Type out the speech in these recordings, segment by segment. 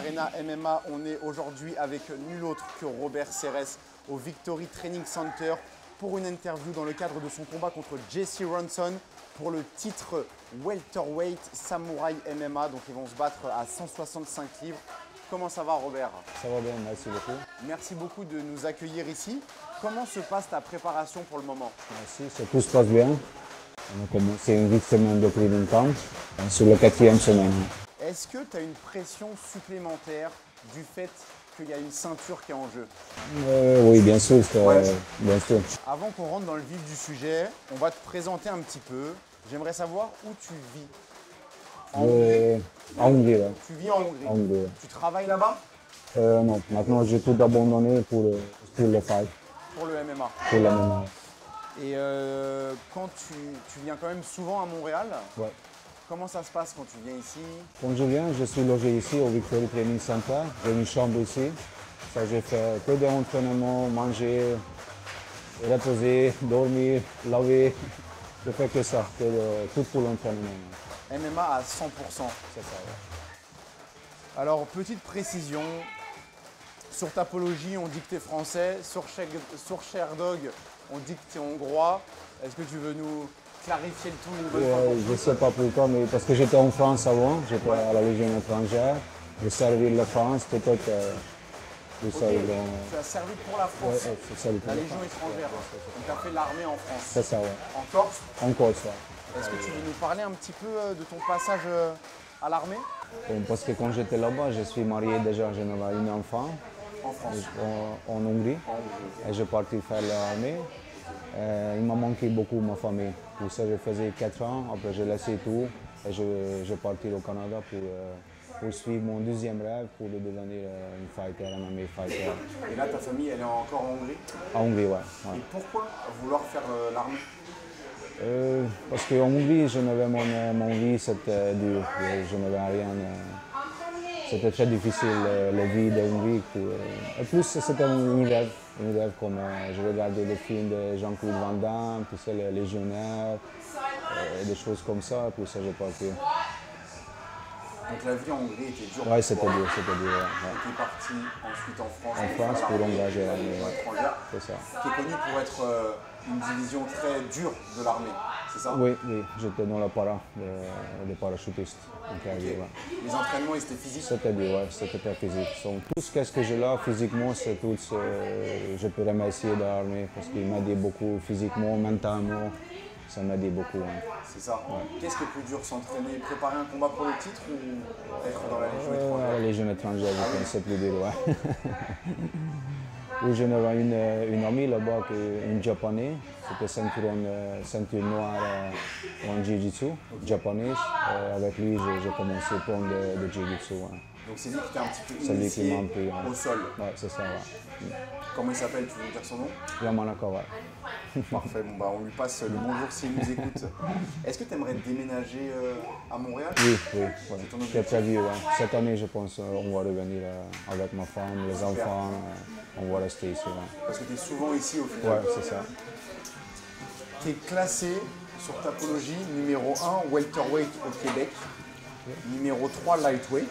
Arena MMA. On est aujourd'hui avec nul autre que Robert Serres au Victory Training Center pour une interview dans le cadre de son combat contre Jesse Ronson pour le titre welterweight samouraï MMA. Donc ils vont se battre à 165 livres. Comment ça va, Robert? Ça va bien, merci beaucoup. Merci beaucoup de nous accueillir ici. Comment se passe ta préparation pour le moment? Merci, tout se passe bien. On a commencé une 8 semaines de training camp sur la 4e semaine. Est-ce que tu as une pression supplémentaire du fait qu'il y a une ceinture qui est en jeu? Oui, bien sûr, bien sûr. Avant qu'on rentre dans le vif du sujet, on va te présenter un petit peu. J'aimerais savoir où tu vis. En Hongrie, là. Tu vis en Hongrie. En Hongrie. Tu travailles là-bas? Non, maintenant j'ai tout abandonné pour le fight, Pour le MMA. pour la MMA. Et quand tu viens quand même souvent à Montréal, Ouais. comment ça se passe quand tu viens ici? Quand je viens, je suis logé ici au Victory Training Center. J'ai une chambre ici. Ça, j'ai fait que des entraînements, manger, reposer, dormir, laver. Je fais que ça, tout pour l'entraînement. MMA à 100%. C'est ça, ouais. Alors, petite précision, sur Tapologie, on dit que tu es français, sur Sherdog, on dit que tu es hongrois. Est-ce que tu veux nous clarifier le tout une bonne fois pour Je ne toutes? sais pas pourquoi, mais parce que j'étais en France avant, j'étais à la Légion étrangère. J'ai servi la France, peut-être tout ça. Ok, tu as servi pour la France, C'est ça, la Légion étrangère. Donc tu as fait l'armée en France. C'est ça, ouais. En Corse, Encore ça. est-ce que tu veux nous parler un petit peu de ton passage à l'armée? Bon, parce que quand j'étais là-bas, je suis marié déjà, j'en avais une enfant En France. en Hongrie. Et j'ai parti faire l'armée. Il m'a manqué beaucoup ma famille. Pour ça, je faisais 4 ans. Après, j'ai laissé tout et je parti au Canada pour suivre mon deuxième rêve, pour devenir une fighter, un MMA fighter. Et là, ta famille, elle est encore en Hongrie. En Hongrie, ouais. Et pourquoi vouloir faire l'armée? Parce qu'en Hongrie, je n'avais mon vie, c'était dur. Je n'avais rien. C'était très difficile, la vie de Hongrie. Et plus, c'était un rêve comme je regardais des films de Jean-Claude Van Damme, tout ça, les légionnaires, des choses comme ça. Pour ça, j'ai parti. Donc la vie en Hongrie était dure. Oui, c'était dur, c'était dur. Ouais. Tu es parti ensuite en France. En France pour engager l'armée. Étrangère, C'est ça. qui est connue pour être une division très dure de l'armée, c'est ça? Oui, j'étais dans la de parachutiste. Donc, Ok. ouais. Les entraînements, ils étaient physiques? C'était dur, ouais, c'était très physique. Donc, tout ce que j'ai là, physiquement, c'est tout. Je peux remercier l'armée parce qu'il m'a aidé beaucoup physiquement, mentalement. Ça m'a aidé beaucoup. Hein. C'est ça. Qu'est-ce qui est plus dur, s'entraîner, préparer un combat pour le titre ou être dans la Légion étrangère? La Légion étrangère, je pense, c'est plus dur. Ouais. Où j'en avais une amie là-bas, une japonaise, c'était ceinture noire en jiu-jitsu, japonaise. Avec lui, j'ai commencé à prendre de jiu-jitsu. Ouais. Donc c'est lui qui t'a un petit peu C'est lui qui initié m'a un peu, ouais. au sol. Ouais, c'est ça, ouais. Comment il s'appelle? Tu veux me dire son nom? Yamanaka, ouais. Parfait, bon, bah, on lui passe le bonjour s'il nous écoute. Est-ce que tu aimerais déménager à Montréal? Oui, ton c'est objectif? prévu. Ouais. Cette année, je pense on va revenir avec ma femme, les enfants. On va rester ici. Ouais, Parce que tu es souvent ici au final. c'est ça. Tu es classé sur Tapologie numéro 1 welterweight au Québec, numéro 3 lightweight.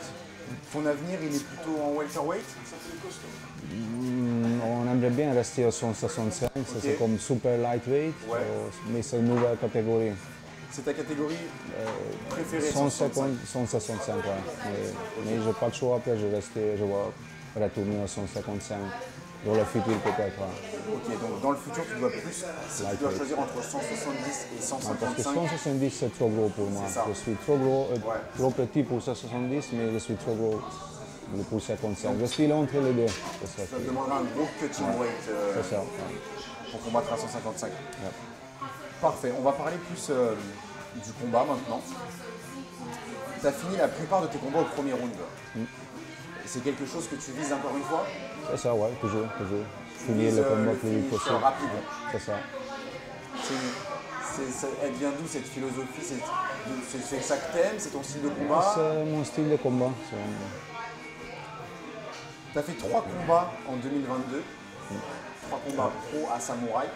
Ton avenir, il est plutôt en welterweight? On aimerait bien rester à 165, ça, c'est comme super lightweight, Ouais. mais c'est une nouvelle catégorie. C'est ta catégorie préférée? 150, 165, ouais. Mais je n'ai pas le choix, après je vais retourner à 155. Dans le futur peut-être. Ouais. Ok, donc dans le futur, tu dois plus, si tu dois choisir entre 170 et Non, parce que 155, 170 c'est trop gros pour moi. C'est ça. Je suis trop gros, trop petit pour 170, mais je suis trop gros pour 55. Je suis là entre les deux. C'est ça. ça te demandera un gros cutting weight C'est ça. pour combattre à 155. Ouais. Parfait, on va parler plus du combat maintenant. Tu as fini la plupart de tes combats au premier round. C'est quelque chose que tu vises encore une fois? C'est ça, ouais, toujours. Finir le combat plus vite possible. Rapide. C'est ça. Elle vient d'où cette philosophie? C'est ça que t'aimes? C'est ton style de combat? C'est mon style de combat. Tu as fait 3 combats en 2022. 3 combats pro à Samouraï.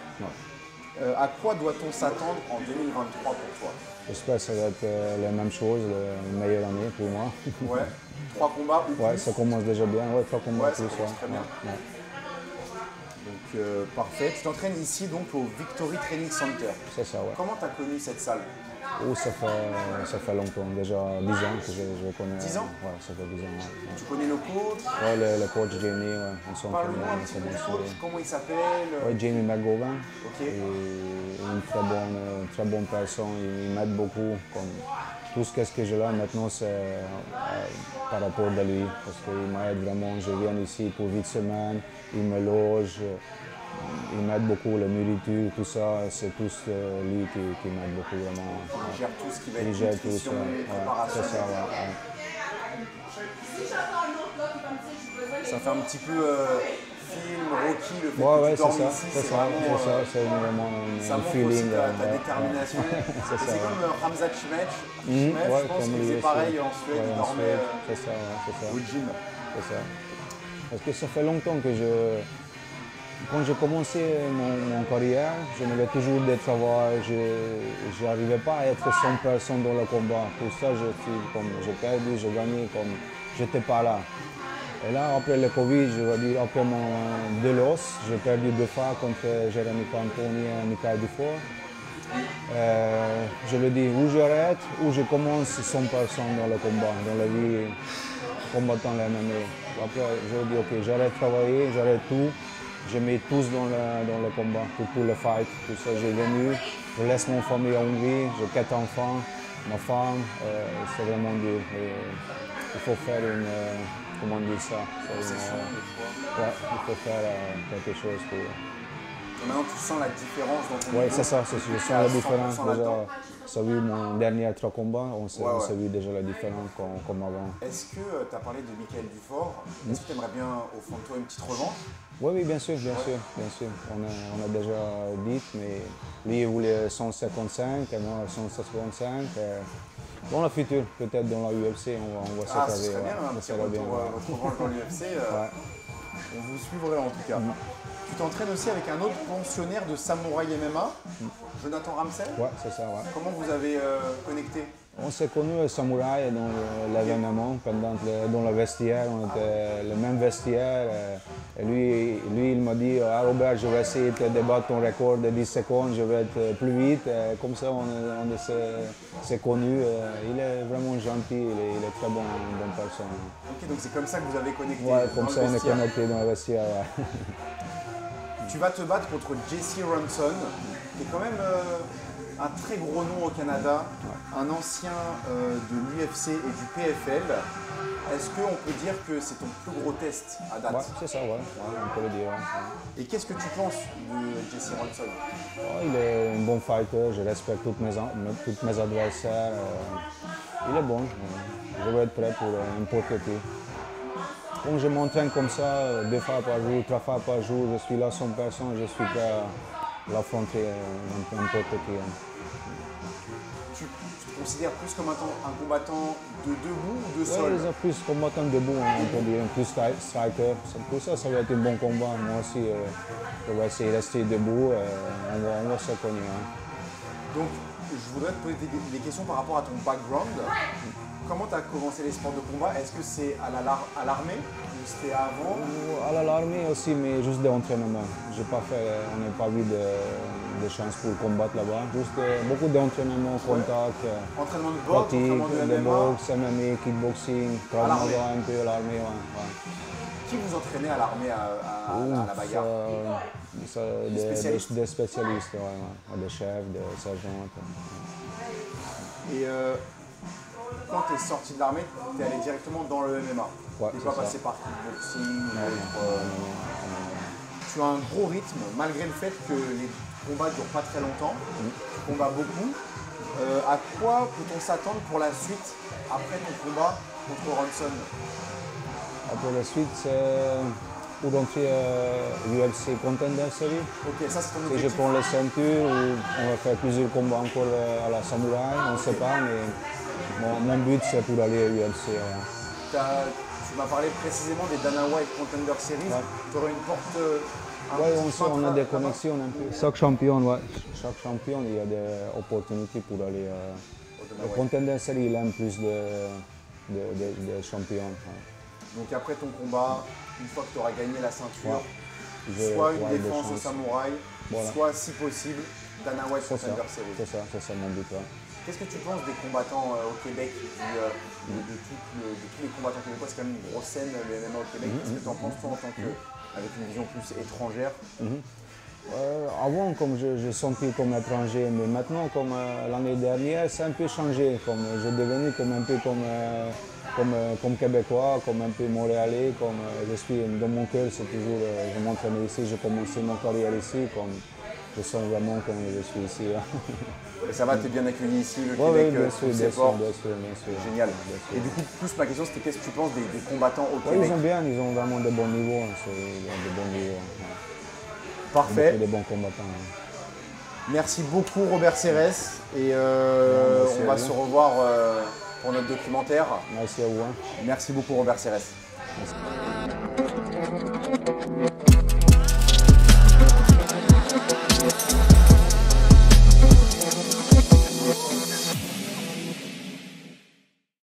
À quoi doit-on s'attendre en 2023 pour toi? J'espère que ça va être la même chose, la meilleure année pour moi. Ouais. 3 combats ou Ouais, plus. ça commence déjà bien. Ouais, 3 combats Ouais, plus. ça commence très bien. Ouais. Donc parfait. Tu t'entraînes ici donc au Victory Training Center. C'est ça, ouais. Comment tu as connu cette salle? Oh, ça fait longtemps, déjà 10 ans que je connais. 10 ans? Ouais, ça fait 10 ans. Ouais. Tu connais le coach? Ouais, le coach Jamie, ouais, on s'entraîne. Parle-nous un petit peu du coach, comment il s'appelle? Ouais, Jamie McGovern. Ok. Et une très bonne personne, il m'aide beaucoup. Comme tout ce que j'ai là maintenant, c'est par rapport à lui, parce qu'il m'aide vraiment. Je viens ici pour 8 semaines, il me loge. Il m'aide beaucoup, la nourriture, tout ça, c'est tout lui qui m'aide beaucoup vraiment. Il gère tout ce qui va Il être gère tout nutrition, ça. préparation. C'est ça, ouais. Ça fait un petit peu film, Rocky, le fait Ouais, que ouais, tu dormes c'est ça, ici, c'est ça, vraiment, c'est vraiment ça un montre feeling. aussi ta ouais, détermination. ouais. Et C'est ça, c'est comme Hamza Chimet, ouais, je pense comme qu'il lui faisait aussi. pareil en Suède, Ouais, il en dormait Suède, c'est ça, ouais, c'est ça. au gym. C'est ça. Parce que ça fait longtemps que quand j'ai commencé mon carrière, je n'avais toujours des travaux, je n'arrivais pas à être 100% dans le combat. Pour ça, j'ai perdu, j'ai gagné, comme j'étais pas là. Et là, après le Covid, je veux dire, après mon Delos, j'ai perdu 2 fois contre Jérémy Cantoni et Michael Dufour. Je lui dis, ou j'arrête, ou je commence 100% dans le combat, dans la vie combattant la MMA. Après, je lui dis, ok, j'arrête de travailler, j'arrête tout. Je mets tous dans le combat, pour le fight, tout ça. J'ai venu, je laisse mon famille en Hongrie, j'ai 4 enfants, ma femme, c'est vraiment dur. Et il faut faire comment on dit ça? Ouais, il faut faire quelque chose pour... Maintenant, tu sens la différence dans ton Oui, niveau. c'est ça, je sens la différence. Déjà, ça a vu mon dernier 3 combats, on s'est vu déjà la différence comme avant. Est-ce que tu as parlé de Michael Dufort? Est-ce que tu aimerais bien, au fond de toi, une petite revanche? Oui, bien sûr, bien sûr. On a déjà dit, mais lui, il voulait 155 et moi 165. Dans le futur, peut-être dans la UFC, on va Ah, ce s'établir. serait bien, un petit votre revanche dans l'UFC. On vous suivrait en tout cas. Tu t'entraînes aussi avec un autre pensionnaire de Samouraï MMA, Jonathan Ramsey. Ouais, c'est ça, ouais. Comment vous avez connecté? On s'est connus Samouraï dans l'événement, dans le vestiaire, on était le même vestiaire. Et lui, il m'a dit, ah Robert, je vais essayer de débattre ton record de 10 secondes, je vais être plus vite. Et comme ça, on s'est connus. Il est vraiment gentil, il est très bonne personne. Ok, donc c'est comme ça que vous avez connecté. Ouais, comme ça, on est vestiaire. connecté dans le vestiaire. Ouais. Tu vas te battre contre Jesse Ronson, qui est quand même un très gros nom au Canada, un ancien de l'UFC et du PFL. Est-ce qu'on peut dire que c'est ton plus gros test à date? Ouais, c'est ça, ouais, on peut le dire. Ouais. Et qu'est-ce que tu penses de Jesse Ronson? Il est un bon fighter, je respecte tous mes adversaires. Il est bon, je vais être prêt pour n'importe qui. Quand je m'entraîne comme ça, 2 fois par jour, 3 fois par jour, je suis là 100%, je suis prêt à l'affronter n'importe qui. Tu te considères plus comme un combattant de debout ou de sol? Oui, plus combattant debout, on peut dire, plus striker. Pour ça, ça va être un bon combat. Moi aussi, je vais essayer de rester debout, on va se cogner. Donc, je voudrais te poser des questions par rapport à ton background. Comment tu as commencé les sports de combat? Est-ce que c'est à l'armée ou c'était avant? À l'armée aussi, mais juste d'entraînement. On n'a pas vu de chance pour combattre là-bas. Juste beaucoup d'entraînement, contact, Entraînement de boxe, pratique, entraînement de de MMA. boxe, MMA, kickboxing, Krav Maga un peu à l'armée. Qui vous entraînait à l'armée à la bagarre? Des spécialistes, des chefs, des sergents. Et quand tu es sorti de l'armée, tu es allé directement dans le MMA. Ouais, tu n'es pas passé par kickboxing ou autre. Tu as un gros rythme, malgré le fait que les combats ne durent pas très longtemps. Tu combats beaucoup. À quoi peut-on s'attendre pour la suite, après ton combat contre Ronson? Après la suite, c'est pour rentrer à l'UFC Contender Series. Ok, ça c'est ton Si objectif. je prends la ceinture, on va faire plusieurs combats encore à la Samouraï, on ne sait pas, mais mon but c'est pour aller à l'UFC. Tu m'as parlé précisément des Dana White Contender Series. Tu aurais une porte. Oui, on a des connexions un peu. Chaque champion, il y a des opportunités pour aller au Contender Series. Il aime plus de champion. Ouais. Donc après ton combat, une fois que tu auras gagné la ceinture, Ouais. soit une défense au samouraï, Voilà. soit si possible, Dana White Contender Series. C'est ça mon but. Ouais. Qu'est-ce que tu penses des combattants au Québec, de tous les combattants québécois? C'est quand même une grosse scène, le MMA au Québec. Qu'est-ce que tu en penses toi en tant que, avec une vision plus étrangère? Avant, comme je sentais comme étranger, mais maintenant, comme l'année dernière, c'est un peu changé. Comme je devenu comme un peu comme Québécois, comme un peu Montréalais, comme je suis dans mon cœur, c'est toujours, je m'entraîne ici, j'ai commencé mon carrière ici, comme je sens vraiment quand je suis ici. Et ça va, tu es bien accueilli ici, le Ouais, Québec, bien tout sûr, ses ports. bien sûr. Génial. Bien sûr. Et du coup, plus ma question, c'était qu'est-ce que tu penses des combattants au Ouais, Québec? ils ont vraiment de bons niveaux. Ils ont de bons niveaux. Ouais. Parfait. Des bons combattants. Merci beaucoup Robert Serres et Merci on à va vous. se revoir pour notre documentaire. Merci à vous. Hein. Merci beaucoup Robert Serres. Merci.